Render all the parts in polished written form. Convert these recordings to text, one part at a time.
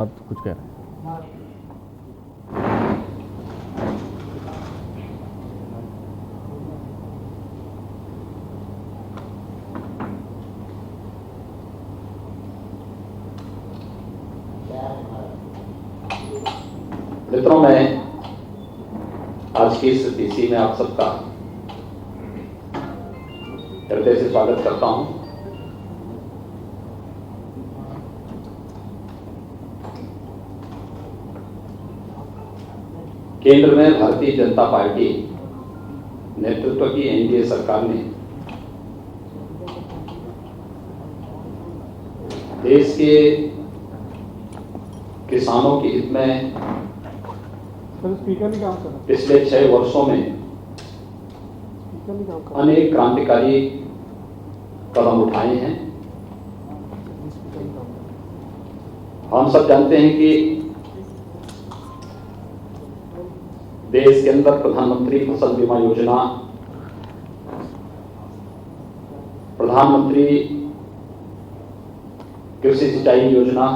आप कुछ कह रहे हैं। मित्रों, मैं आज की इस स्थिति में आप सबका हृदय से स्वागत करता हूं। केंद्र में भारतीय जनता पार्टी नेतृत्व की एनडीए सरकार ने देश के किसानों के हित में पिछले 6 वर्षों में अनेक क्रांतिकारी कदम उठाए हैं। हम सब जानते हैं कि देश के अंदर प्रधानमंत्री फसल बीमा योजना, प्रधानमंत्री कृषि सिंचाई योजना,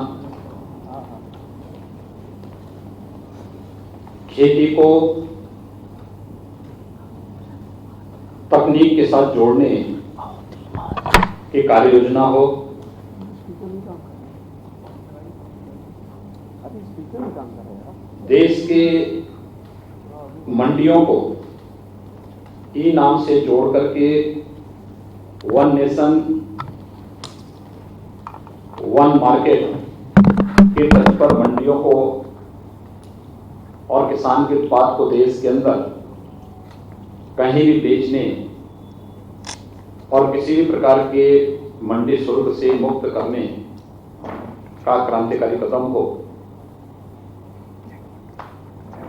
खेती को तकनीक के साथ जोड़ने की कार्य योजना हो, देश के मंडियों को ई नाम से जोड़ करके वन नेशन वन मार्केट के तर्ज पर मंडियों को और किसान के उत्पाद को देश के अंदर कहीं भी बेचने और किसी भी प्रकार के मंडी शुल्क से मुक्त करने का क्रांतिकारी कदम हो।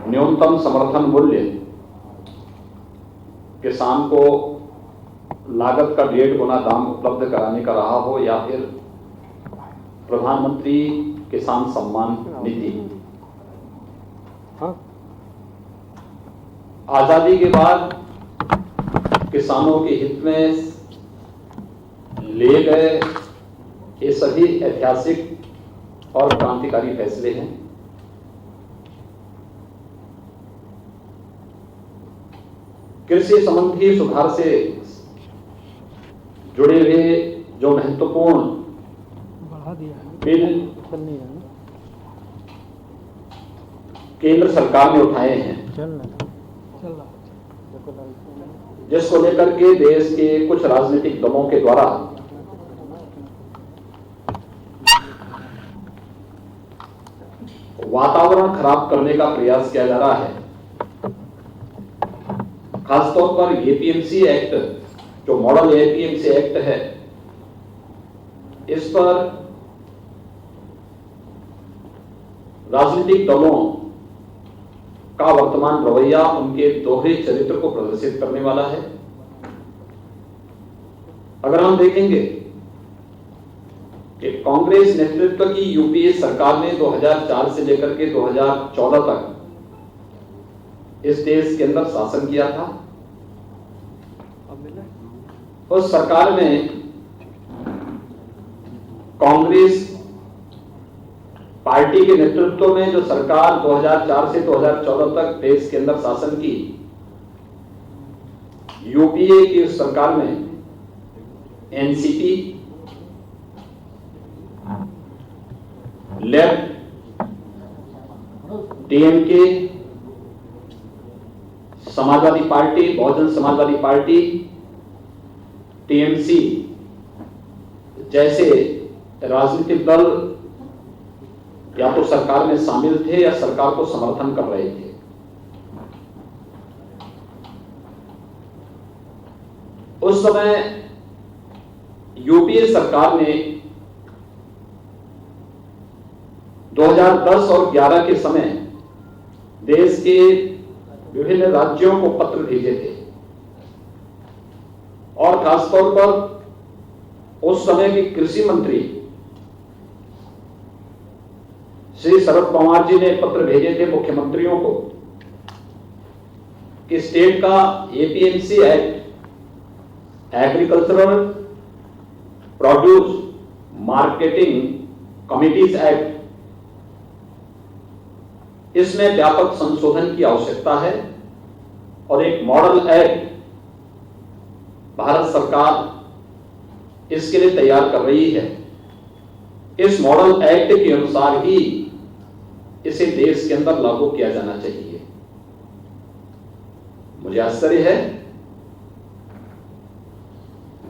न्यूनतम समर्थन मूल्य किसान को लागत का 1.5 गुना दाम उपलब्ध कराने का रहा हो, या फिर प्रधानमंत्री किसान सम्मान निधि। आजादी के बाद किसानों के हित में लिए गए ये सभी ऐतिहासिक और क्रांतिकारी फैसले हैं। कृषि संबंधी सुधार से जुड़े हुए जो महत्वपूर्ण बिल केंद्र सरकार ने उठाए हैं, जिसको लेकर के देश के कुछ राजनीतिक दलों के द्वारा वातावरण खराब करने का प्रयास किया जा रहा है। खासतौर पर एपीएमसी एक्ट, जो मॉडल एपीएमसी एक्ट है, इस पर राजनीतिक दलों का वर्तमान रवैया उनके दोहरे चरित्र को प्रदर्शित करने वाला है। अगर हम देखेंगे कि कांग्रेस नेतृत्व की यूपीए सरकार ने 2004 से लेकर के 2014 तक इस देश के अंदर शासन किया था। उस सरकार में कांग्रेस पार्टी के नेतृत्व में जो सरकार 2004 से 2014 तक देश के अंदर शासन की, यूपीए की उस सरकार में NCP, left, DMK, Samajwadi Party, Bahujan Samajwadi Party, TMC जैसे राजनीतिक दल या तो सरकार में शामिल थे या सरकार को समर्थन कर रहे थे। उस समय यूपीए सरकार ने 2010 और 11 के समय देश के विभिन्न राज्यों को पत्र भेजे थे, और खासतौर पर उस समय के कृषि मंत्री श्री शरद पवार जी ने पत्र भेजे थे मुख्यमंत्रियों को कि स्टेट का APMC act, agricultural produce marketing committees act इसमें व्यापक संशोधन की आवश्यकता है और एक मॉडल एक्ट भारत सरकार इसके लिए तैयार कर रही है। इस मॉडल एक्ट के अनुसार ही इसे देश के अंदर लागू किया जाना चाहिए। मुझे आश्चर्य है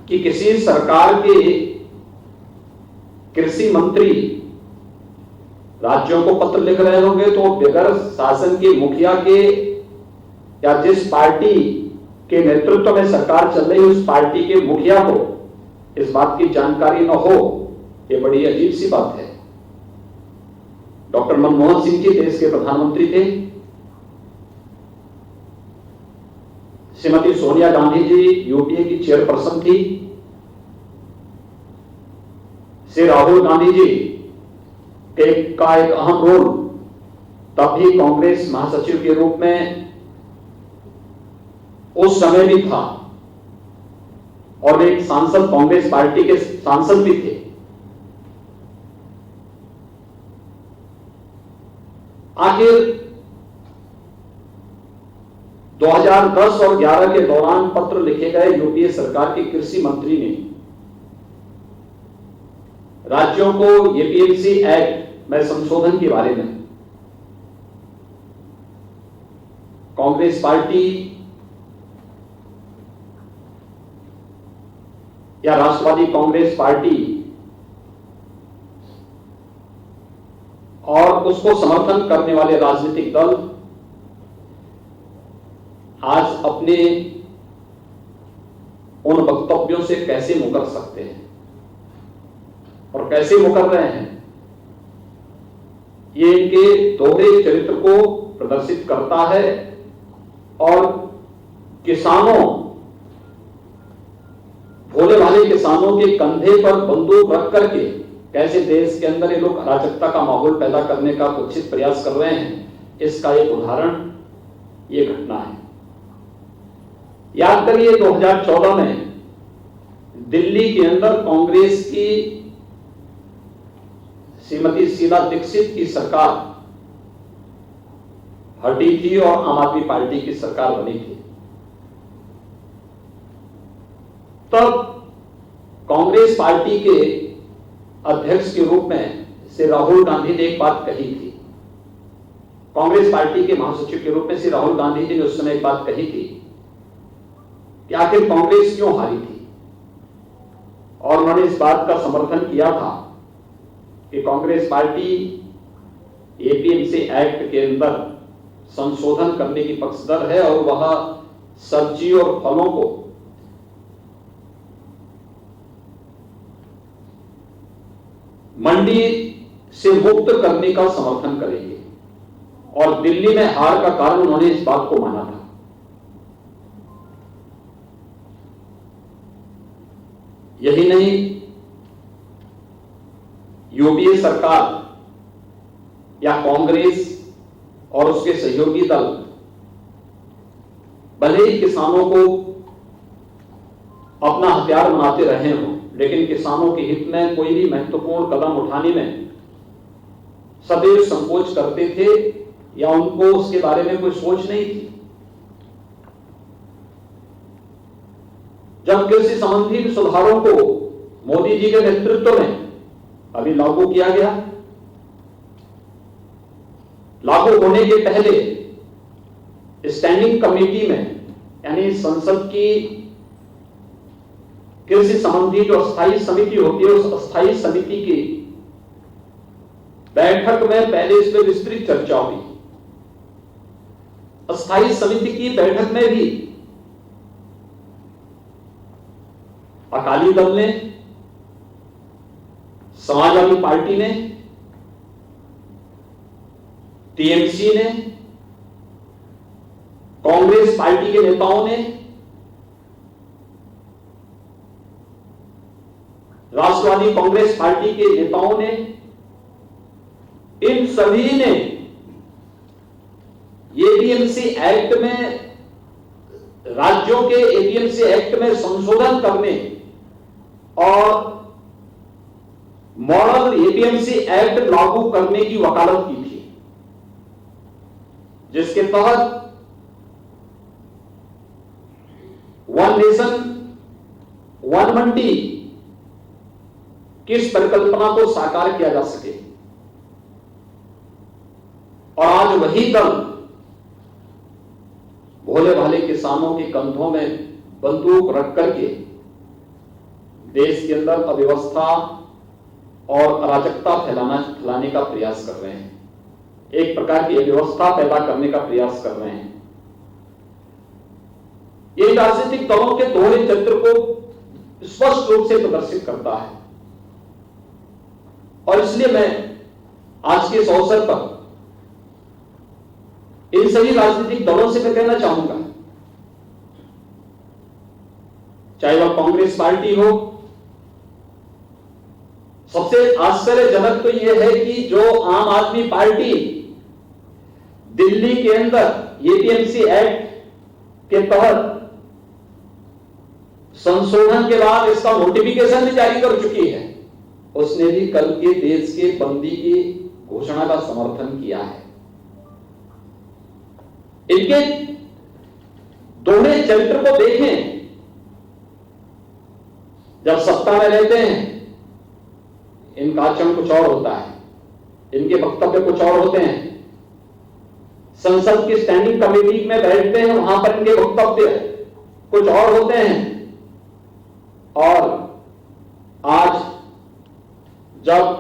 कि किसी सरकार के कृषि मंत्री राज्यों को पत्र लिख रहे होंगे तो बगैर शासन के मुखिया के या जिस पार्टी के नेतृत्व में सरकार चल रही है उस पार्टी के मुखिया को इस बात की जानकारी न हो, यह बड़ी अजीब सी बात है। डॉक्टर मनमोहन सिंह जी देश के प्रधानमंत्री थे, श्रीमती सोनिया गांधी जी यूपीए की चेयरपर्सन थी, श्री राहुल गांधी जी का एक अहम रोल तब भी कांग्रेस महासचिव के रूप में उस समय भी था और वे एक सांसद, कांग्रेस पार्टी के सांसद भी थे। आखिर 2010 और 11 के दौरान पत्र लिखे गए यूपीए सरकार के कृषि मंत्री ने राज्यों को एपीएमसी एक्ट में संशोधन के बारे में कांग्रेस पार्टी या राष्ट्रवादी कांग्रेस पार्टी और उसको समर्थन करने वाले राजनीतिक दल आज अपने उन वक्तव्यों से कैसे मुकर सकते हैं और कैसे मुकर रहे हैं, ये इनके दोहरे चरित्र को प्रदर्शित करता है और किसानों, भोले भाले किसानों के कंधे पर बंदूक रख करके कैसे देश के अंदर ये लोग अराजकता का माहौल पैदा करने का कुत्सित प्रयास कर रहे हैं, इसका एक उदाहरण ये घटना है। याद करिए 2014 में दिल्ली के अंदर कांग्रेस की श्रीमती शीला दीक्षित की सरकार हटी थी और आम आदमी पार्टी की सरकार बनी थी। तब कांग्रेस पार्टी के अध्यक्ष के रूप में श्री राहुल गांधी ने एक बात कही थी। कांग्रेस पार्टी के महासचिव के रूप में श्री राहुल गांधी जी ने उस समय एक बात कही थी कि आखिर कांग्रेस क्यों हारी थी, और उन्होंने इस बात का समर्थन किया था कि कांग्रेस पार्टी एपीएमसी एक्ट के अंदर संशोधन करने की पक्षधर है और वह सब्जी और फलों को मंडी से मुक्त करने का समर्थन करेंगे, और दिल्ली में हार का कारण उन्होंने इस बात को माना था। यही नहीं, यूपीए सरकार या कांग्रेस और उसके सहयोगी दल भले ही किसानों को अपना हथियार बनाते रहे हों, लेकिन किसानों के हित में कोई भी महत्वपूर्ण कदम उठाने में सदैव संकोच करते थे या उनको उसके बारे में कोई सोच नहीं थी। जब कृषि संबंधी सुधारों को मोदी जी के नेतृत्व में अभी लागू किया गया, लागू होने के पहले स्टैंडिंग कमेटी में यानी संसद की कृषि संबंधी जो अस्थायी समिति होती है उस अस्थायी समिति की बैठक में पहले इस पर विस्तृत चर्चा हुई। अस्थायी समिति की बैठक में भी अकाली दल ने, समाजवादी पार्टी ने, टीएमसी ने, कांग्रेस पार्टी के नेताओं ने, राष्ट्रवादी कांग्रेस पार्टी के नेताओं ने, इन सभी ने एपीएमसी एक्ट में, राज्यों के एपीएमसी एक्ट में संशोधन करने और मॉडल एपीएमसी एक्ट लागू करने की वकालत की थी। जिसके तहत वन नेशन वन मंडी की इस परिकल्पना को साकार किया जा सके। और आज वही दल भोले भाले किसानों के कंधों में बंदूक रख करके देश के अंदर अव्यवस्था और अराजकता फैलाने का प्रयास कर रहे हैं, एक प्रकार की अव्यवस्था पैदा करने का प्रयास कर रहे हैं। ये राजनीतिक दलों के दोहरे चरित्र को स्पष्ट रूप से प्रदर्शित करता है। और इसलिए मैं आज के इस अवसर पर इन सभी राजनीतिक दलों से मैं कहना चाहूंगा, चाहे वह कांग्रेस पार्टी हो, सबसे आश्चर्यजनक तो यह है कि जो आम आदमी पार्टी दिल्ली के अंदर एपीएमसी एक्ट के तहत संशोधन के बाद इसका नोटिफिकेशन भी जारी कर चुकी है, उसने भी कल के देश के बंदी की घोषणा का समर्थन किया है। इनके दोहरे चरित्र को देखें। जब सत्ता में रहते हैं इनका आचरण कुछ और होता है, इनके वक्तव्य कुछ और होते हैं। संसद की स्टैंडिंग कमेटी में बैठते हैं, वहां पर इनके वक्तव्य कुछ और होते हैं। और आज जब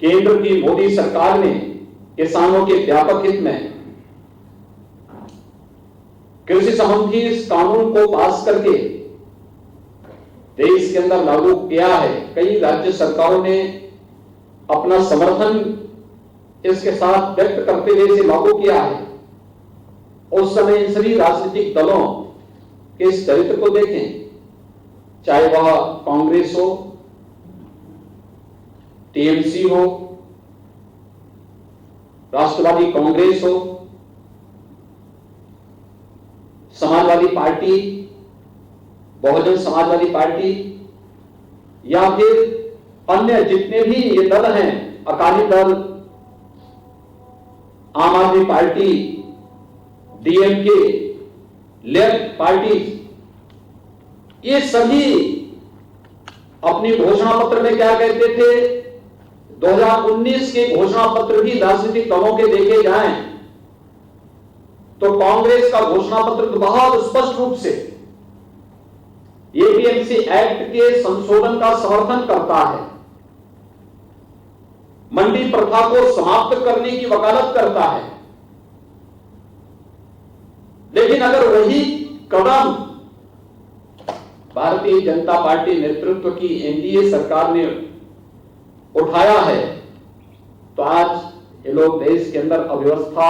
केंद्र की मोदी सरकार ने किसानों के व्यापक हित में कृषि संबंधी इस कानून को पास करके देश के अंदर लागू किया है, कई राज्य सरकारों ने अपना समर्थन इसके साथ व्यक्त करते हुए इसे लागू किया है। उस समय इन सभी राजनीतिक दलों के इस चरित्र को देखें, चाहे वह कांग्रेस हो, टीएमसी हो, राष्ट्रवादी कांग्रेस हो, समाजवादी पार्टी, बहुजन समाजवादी पार्टी, या फिर अन्य जितने भी ये दल हैं, अकाली दल, आम आदमी पार्टी, डीएमके, लेफ्ट पार्टी, ये सभी अपनी घोषणा पत्र में क्या कहते थे? 2019 के घोषणा पत्र भी राजनीतिक दलों के देखे जाएं तो कांग्रेस का घोषणा पत्र तो बहुत स्पष्ट रूप से एपीएमसी एक्ट के संशोधन का समर्थन करता है, मंडी प्रथा को समाप्त करने की वकालत करता है। लेकिन अगर वही कदम भारतीय जनता पार्टी नेतृत्व की एनडीए सरकार ने उठाया है तो आज ये लोग देश के अंदर अव्यवस्था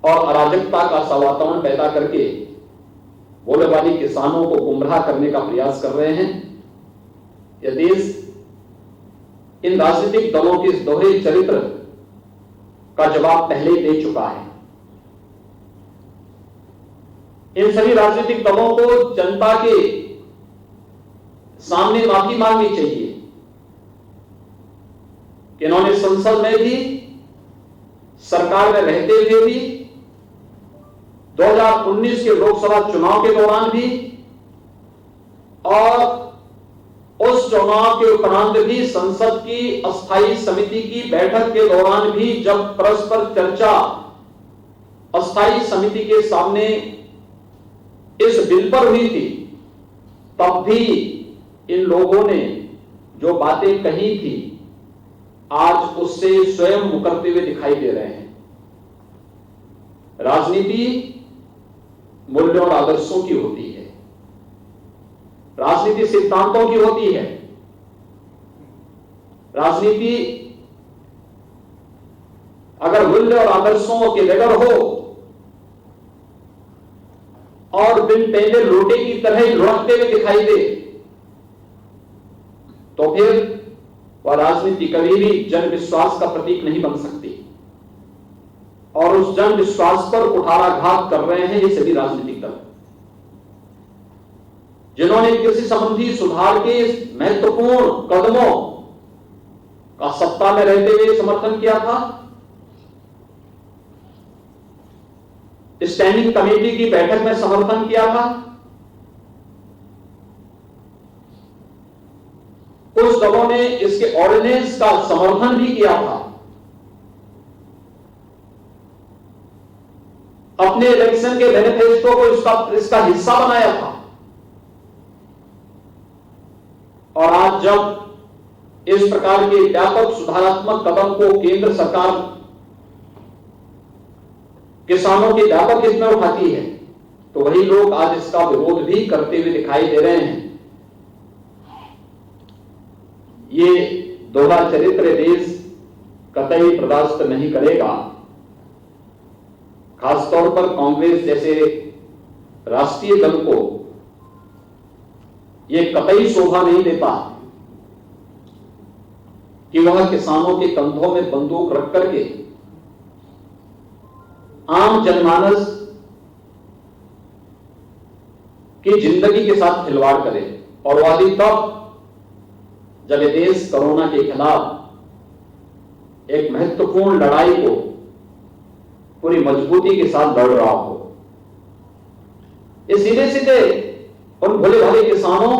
और अराजकता का सा वातावरण पैदा करके भोलेवाली किसानों को गुमराह करने का प्रयास कर रहे हैं। यह देश इन राजनीतिक दलों के इस दोहरे चरित्र का जवाब पहले ही दे चुका है। इन सभी राजनीतिक दलों को जनता के सामने माफी मांगनी चाहिए कि इन्होंने संसद में भी, सरकार में रहते हुए भी, 2019 के लोकसभा चुनाव के दौरान भी और उस चुनाव के उपरांत भी संसद की अस्थायी समिति की बैठक के दौरान भी जब परस्पर चर्चा अस्थायी समिति के सामने इस बिल पर हुई थी, तब भी इन लोगों ने जो बातें कही थी आज उससे स्वयं मुकरते हुए दिखाई दे रहे हैं। राजनीति मूल्यों और आदर्शों की होती है, राजनीति सिद्धांतों की होती है। राजनीति अगर मूल्य और आदर्शों के बगैर हो और बिन पहले लोटे की तरह लुढ़कते हुए दिखाई दे तो फिर वह राजनीति कभी भी जन विश्वास का प्रतीक नहीं बन सकती। और उस जन विश्वास पर कुठाराघात कर रहे हैं ये सभी राजनीतिक दल, जिन्होंने कृषि संबंधी सुधार के महत्वपूर्ण कदमों का सत्ता में रहते हुए समर्थन किया था स्टैंडिंग कमेटी की बैठक में समर्थन किया था। कुछ दलों ने इसके ऑर्डिनेंस का समर्थन भी किया था। अपने इलेक्शन के मैनिफेस्टो को इसका हिस्सा बनाया था। और आज जब इस प्रकार के व्यापक सुधारात्मक कदम को केंद्र सरकार किसानों के व्यापक हित में उठाती है, तो वही लोग आज इसका विरोध भी करते हुए दिखाई दे रहे हैं। ये दोहरा चरित्र देश कतई बर्दाश्त नहीं करेगा। खासतौर पर कांग्रेस जैसे राष्ट्रीय दल को यह कतई शोभा नहीं देता कि वह किसानों के कंधों में बंदूक रख करके आम जनमानस की जिंदगी के साथ खिलवाड़ करे। और वह भी तब जब यह देश कोरोना के खिलाफ एक महत्वपूर्ण लड़ाई को पूरी मजबूती के साथ लड़ रहा हो। ये सीधे सीधे उन भोले भाले किसानों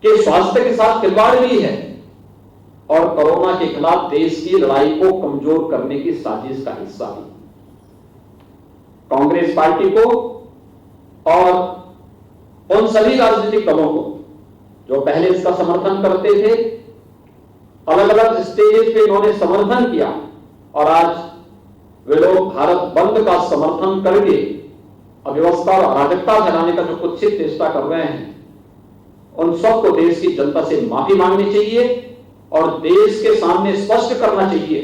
के स्वास्थ्य के साथ खिलवाड़ भी है और कोरोना के खिलाफ देश की लड़ाई को कमजोर करने की साजिश का हिस्सा भी। कांग्रेस पार्टी को और उन सभी राजनीतिक दलों को जो पहले इसका समर्थन करते थे, अलग अलग स्टेज पे इन्होंने समर्थन किया और आज वे लोग भारत बंद का समर्थन करके अव्यवस्था और अराजकता फैलाने का जो कुत्सित चेष्टा कर रहे हैं, उन सबको देश की जनता से माफी मांगनी चाहिए और देश के सामने स्पष्ट करना चाहिए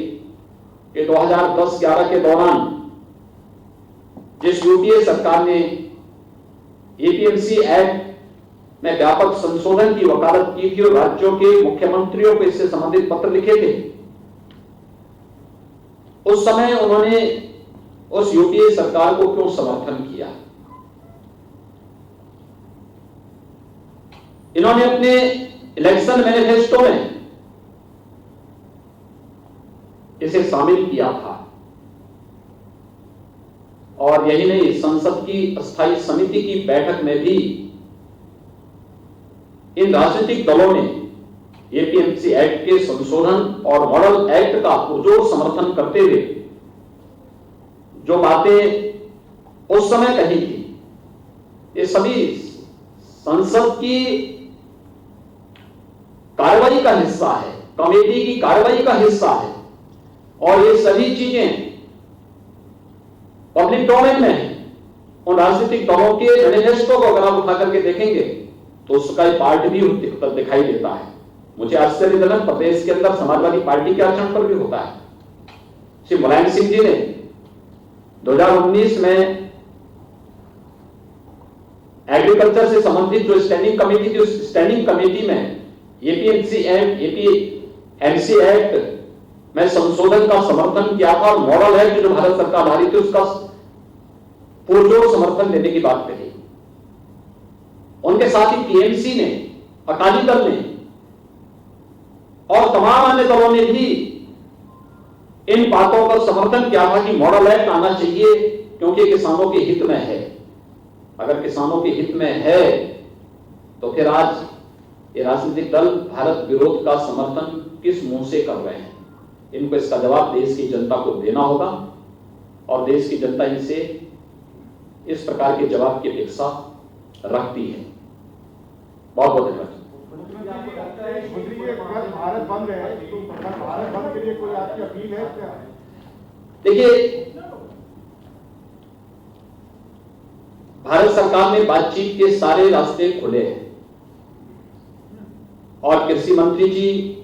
कि 2010-11 के दौरान जिस यूपीए सरकार ने एपीएमसी एक्ट में व्यापक संशोधन की वकालत की थी और राज्यों के मुख्यमंत्रियों को इससे संबंधित पत्र लिखे थे, उस समय उन्होंने उस यूपीए सरकार को क्यों समर्थन किया? इन्होंने अपने इलेक्शन मैनिफेस्टो में इसे शामिल किया था और यही नहीं, संसद की अस्थायी समिति की बैठक में भी इन राजनीतिक दलों ने एपीएमसी एक्ट के संशोधन और मॉडल एक्ट का पुरजोर समर्थन करते हुए जो बातें उस समय कही थी, ये सभी संसद की कार्रवाई का हिस्सा है, कमेटी की कार्रवाई का हिस्सा है और ये सभी चीजें पब्लिक डोमेन में है। उन राजनीतिक दलों के मैनिफेस्टो को अगर आप उठा करके देखेंगे तो उसका पार्ट भी दिखाई देता है। मुझे आश्चर्यजनक प्रदेश के अंदर समाजवादी पार्टी के आचरण पर भी होता है। श्री मुलायम सिंह जी ने 2019 में एग्रीकल्चर से संबंधित जो स्टैंडिंग कमेटी थी, उस स्टैंडिंग कमेटी में एपीएमसी एक्ट, एपीएमसी एक्ट में संशोधन का समर्थन किया था और मॉडल एक्ट जो भारत सरकार ला रही थी उसका पुरजोर समर्थन देने की बात कही। उनके साथ ही टीएमसी ने, अकाली दल ने और तमाम अन्य दलों ने भी इन बातों का समर्थन किया था कि मॉडल एक्ट आना चाहिए क्योंकि किसानों के हित में है। अगर किसानों के हित में है तो फिर आज ये राजनीतिक दल भारत विरोध का समर्थन किस मुंह से कर रहे हैं? इनको इसका जवाब देश की जनता को देना होगा और देश की जनता इनसे इस प्रकार के जवाब की अपेक्षा रखती है। बहुत बहुत धन्यवाद। भारत बंद है तो भारत बंद के लिए कोई आपकी अपील है क्या? देखिए, भारत सरकार ने बातचीत के सारे रास्ते खोले हैं और कृषि मंत्री जी,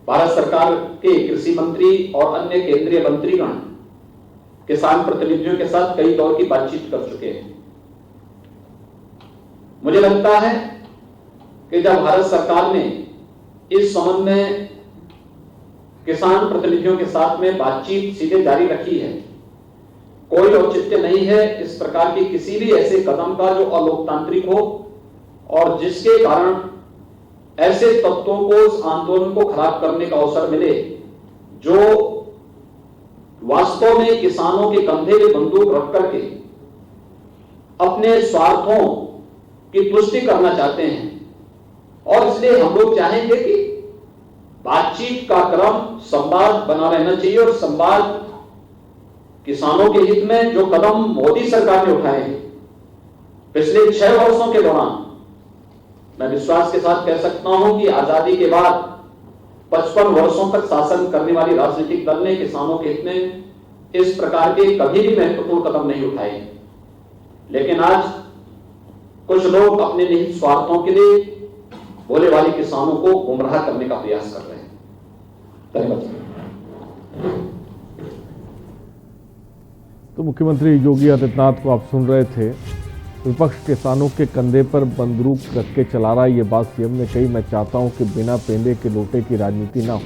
भारत सरकार के कृषि मंत्री और अन्य केंद्रीय मंत्रीगण किसान प्रतिनिधियों के साथ कई दौर की बातचीत कर चुके हैं। मुझे लगता है कि जब भारत सरकार ने इस संबंध में किसान प्रतिनिधियों के साथ में बातचीत सीधे जारी रखी है, कोई औचित्य नहीं है इस प्रकार के किसी भी ऐसे कदम का जो अलोकतांत्रिक हो और जिसके कारण ऐसे तत्वों को उस आंदोलन को खराब करने का अवसर मिले जो वास्तव में किसानों के कंधे पे बंदूक रख करके अपने स्वार्थों की पुष्टि करना चाहते हैं। और इसलिए हम लोग चाहेंगे कि बातचीत का क्रम संवाद बना रहना चाहिए और संवाद किसानों के हित में जो कदम मोदी सरकार ने उठाए हैं पिछले 6 वर्षों के दौरान, मैं विश्वास के साथ कह सकता हूं कि आजादी के बाद 55 वर्षों तक शासन करने वाली राजनीतिक दल ने किसानों के हित में इस प्रकार के कभी भी महत्वपूर्ण कदम नहीं उठाए। लेकिन आज कुछ लोग अपने निहित स्वार्थों के लिए भोले वाले किसानों को गुमराह करने का प्रयास कर रहे हैं। धन्यवाद। तो मुख्यमंत्री योगी आदित्यनाथ को आप सुन रहे थे। विपक्ष किसानों के कंधे पर बंदूक रख के चला रहा है, ये बात सीएम ने कही। मैं चाहता हूं कि बिना पेंदे के लोटे की राजनीति ना हो।